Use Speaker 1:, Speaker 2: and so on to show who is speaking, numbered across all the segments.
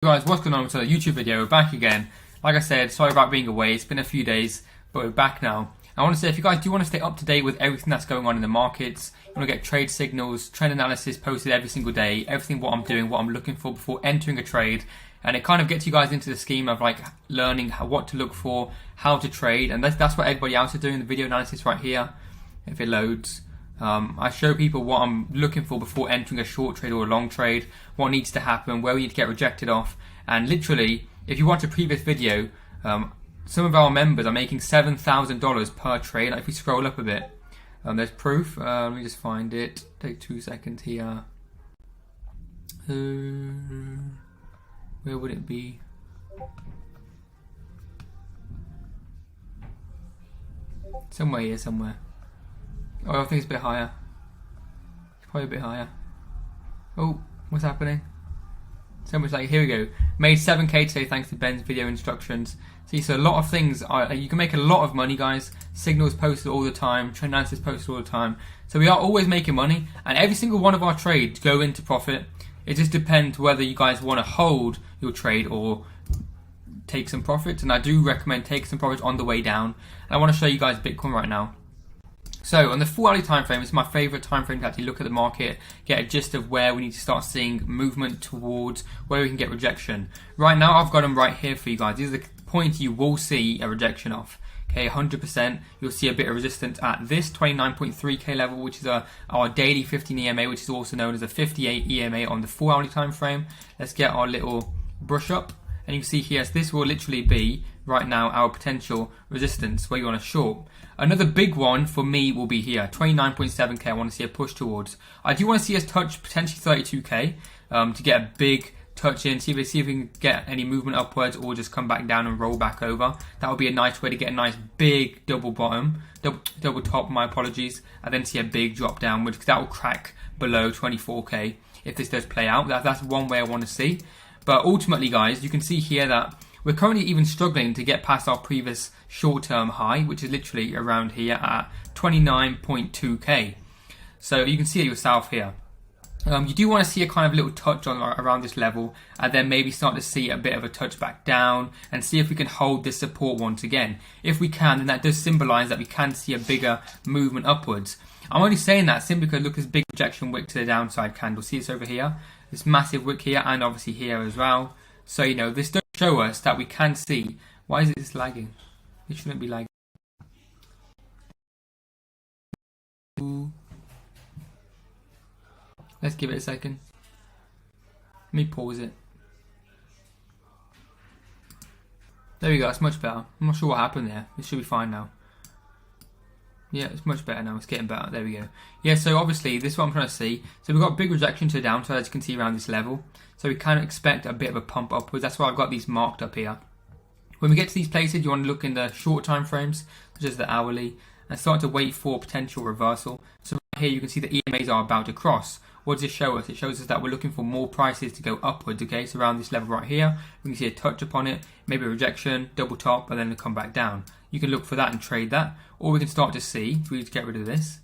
Speaker 1: Guys, what's going on with another YouTube video? We're back again. Like I said, sorry about being away. It's been a few days, but we're back now. I want to say, if you guys do want to stay up to date with everything that's going on in the markets, you want to get trade signals, trend analysis posted every single day, everything what I'm doing, what I'm looking for before entering a trade, and it kind of gets you guys into the scheme of like learning what to look for, how to trade, and that's what everybody else is doing. The video analysis right here, if it loads. I show people what I'm looking for before entering a short trade or a long trade, what needs to happen, where we need to get rejected off, and literally, if you watch a previous video, some of our members are making $7,000 per trade. Like if we scroll up a bit, there's proof. Let me just find it. Take 2 seconds here. Where would it be? Somewhere here, somewhere. Oh, I think it's a bit higher. It's probably a bit higher. Oh, what's happening? So much like, here we go. Made 7k today thanks to Ben's video instructions. See, so a lot of things are, you can make a lot of money, guys. Signals posted all the time, trend analysis posted all the time. So we are always making money, and every single one of our trades go into profit. It just depends whether you guys want to hold your trade or take some profits, and I do recommend take some profits on the way down. And I want to show you guys Bitcoin right now. So on the 4 hourly time frame, it's my favorite time frame to actually look at the market, get a gist of where we need to start seeing movement towards, where we can get rejection. Right now, I've got them right here for you guys. These are the points you will see a rejection of. Okay, 100%. You'll see a bit of resistance at this 29.3k level, which is our daily 15 EMA, which is also known as a 58 EMA on the 4 hourly time frame. Let's get our little brush up, and you can see here, so this will literally be right now our potential resistance where you want to short. Another big one for me will be here, 29.7k. I want to see a push towards. I do want to see us touch potentially 32k to get a big touch in, see if we can get any movement upwards or just come back down and roll back over. That would be a nice way to get a nice big double bottom, double top, my apologies, and then see a big drop downwards, because that will crack below 24k if this does play out. That's one way I want to see. But ultimately, guys, you can see here that we're currently even struggling to get past our previous short-term high, which is literally around here at 29.2k. So you can see it yourself here. You do want to see a kind of little touch on around this level, and then maybe start to see a bit of a touch back down and see if we can hold this support once again. If we can, then that does symbolize that we can see a bigger movement upwards. I'm only saying that simply because look at this big rejection wick to the downside candle. See this over here? This massive wick here, and obviously here as well. So, you know, this does show us that we can see. Why is it lagging? It shouldn't be lagging. Ooh. Let's give it a second. Let me pause it. There we go, it's much better. I'm not sure what happened there. It should be fine now. Yeah, it's much better now. It's getting better. There we go. Yeah, so obviously, this is what I'm trying to see. So we've got a big rejection to the downside, as you can see around this level. So we kind of expect a bit of a pump upwards. That's why I've got these marked up here. When we get to these places, you want to look in the short time frames, such as the hourly, and start to wait for potential reversal. So right here, you can see the EMAs are about to cross. What does this show us? It shows us that we're looking for more prices to go upwards, okay? So around this level right here, we can see a touch upon it, maybe a rejection, double top, and then come back down. You can look for that and trade that. Or we can start to see, if we just get rid of this,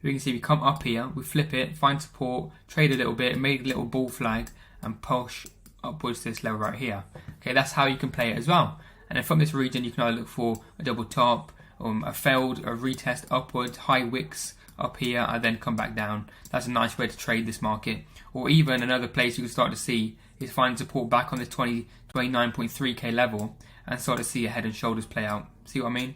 Speaker 1: we can see we come up here, we flip it, find support, trade a little bit, make a little bull flag, and push upwards to this level right here. Okay, that's how you can play it as well. And then from this region, you can either look for a double top, a failed retest upwards, high wicks up here, and then come back down. That's a nice way to trade this market. Or even another place you can start to see is find support back on this 29.3k level and start to see a head and shoulders play out. See what I mean?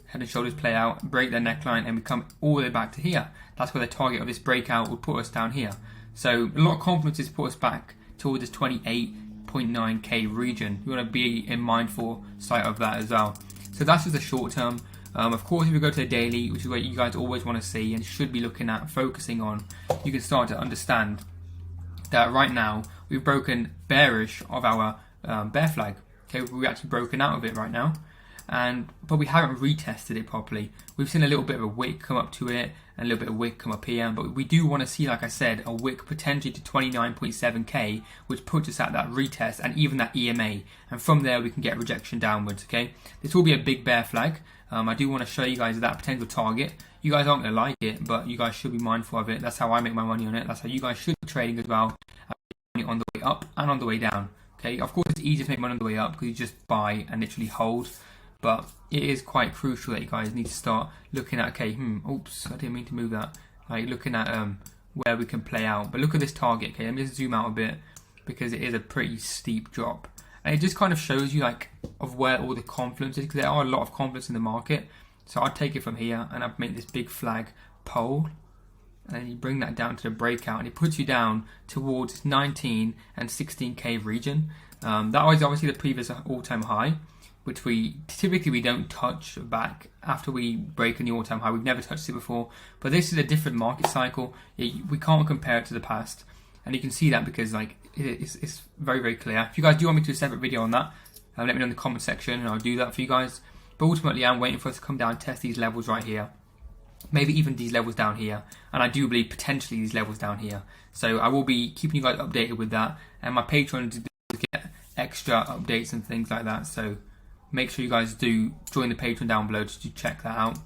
Speaker 1: Head and shoulders play out, break their neckline, and we come all the way back to here. That's where the target of this breakout would put us down here. So a lot of confidence is put us back towards this 28.9k region. You want to be in mindful sight of that as well. So that's just the short term. Of course, if we go to the daily, which is what you guys always want to see and should be looking at, focusing on, you can start to understand that right now we've broken bearish of our bear flag. Okay, we've actually broken out of it right now, but we haven't retested it properly. We've seen a little bit of a wick come up to it and a little bit of wick come up here, but we do want to see, like I said, a wick potentially to 29.7k, which puts us at that retest and even that EMA, and from there we can get rejection downwards. Okay, this will be a big bear flag. I do want to show you guys that potential target. You guys aren't going to like it, but you guys should be mindful of it. That's how I make my money on it. That's how you guys should be trading as well. On the way up and on the way down. Okay, of course it's easy to make money on the way up because you just buy and literally hold, but it is quite crucial that you guys need to start looking at, okay, oops, I didn't mean to move that. Like looking at where we can play out. But look at this target, okay, let me just zoom out a bit because it is a pretty steep drop. And it just kind of shows you like of where all the confluence is, because there are a lot of confluence in the market. So I'd take it from here and I'd make this big flag pole, and then you bring that down to the breakout, and it puts you down towards 19 and 16k region. That was obviously the previous all-time high, which we typically don't touch back after we break a new all-time high. We've never touched it before, but this is a different market cycle. We can't compare it to the past, and you can see that because like it's very, very clear. If you guys do want me to do a separate video on that, let me know in the comment section and I'll do that for you guys. But ultimately I'm waiting for us to come down and test these levels right here, maybe even these levels down here, and I do believe potentially these levels down here. So I will be keeping you guys updated with that, and my Patreon to get extra updates and things like that. So make sure you guys do join the Patreon down below just to check that out.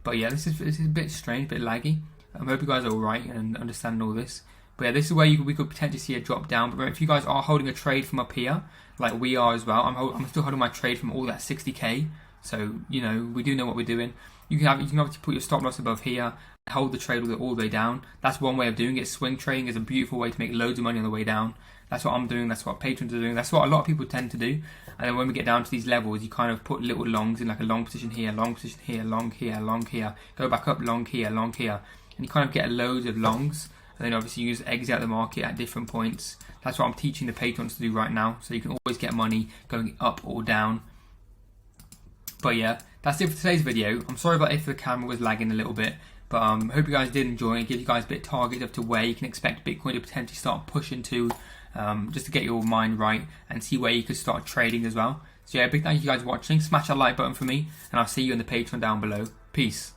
Speaker 1: But yeah, this is a bit strange, a bit laggy. I hope you guys are alright and understand all this. But yeah, this is where we could potentially see a drop down. But if you guys are holding a trade from up here, like we are as well, I'm still holding my trade from all that 60k. So you know, we do know what we're doing. You can obviously put your stop loss above here, hold the trade all the way down. That's one way of doing it. Swing trading is a beautiful way to make loads of money on the way down. That's what I'm doing, that's what patrons are doing, that's what a lot of people tend to do. And then when we get down to these levels, you kind of put little longs in, like a long position here, long position here, long here, long here, go back up, long here, long here. And you kind of get loads of longs. And then obviously you just exit out the market at different points. That's what I'm teaching the patrons to do right now. So you can always get money going up or down. But yeah, that's it for today's video. I'm sorry about if the camera was lagging a little bit. But hope you guys did enjoy it. Give you guys a bit of target up to where you can expect Bitcoin to potentially start pushing to. Just to get your mind right and see where you could start trading as well. So yeah, big thank you guys for watching. Smash that like button for me, and I'll see you in the Patreon down below. Peace.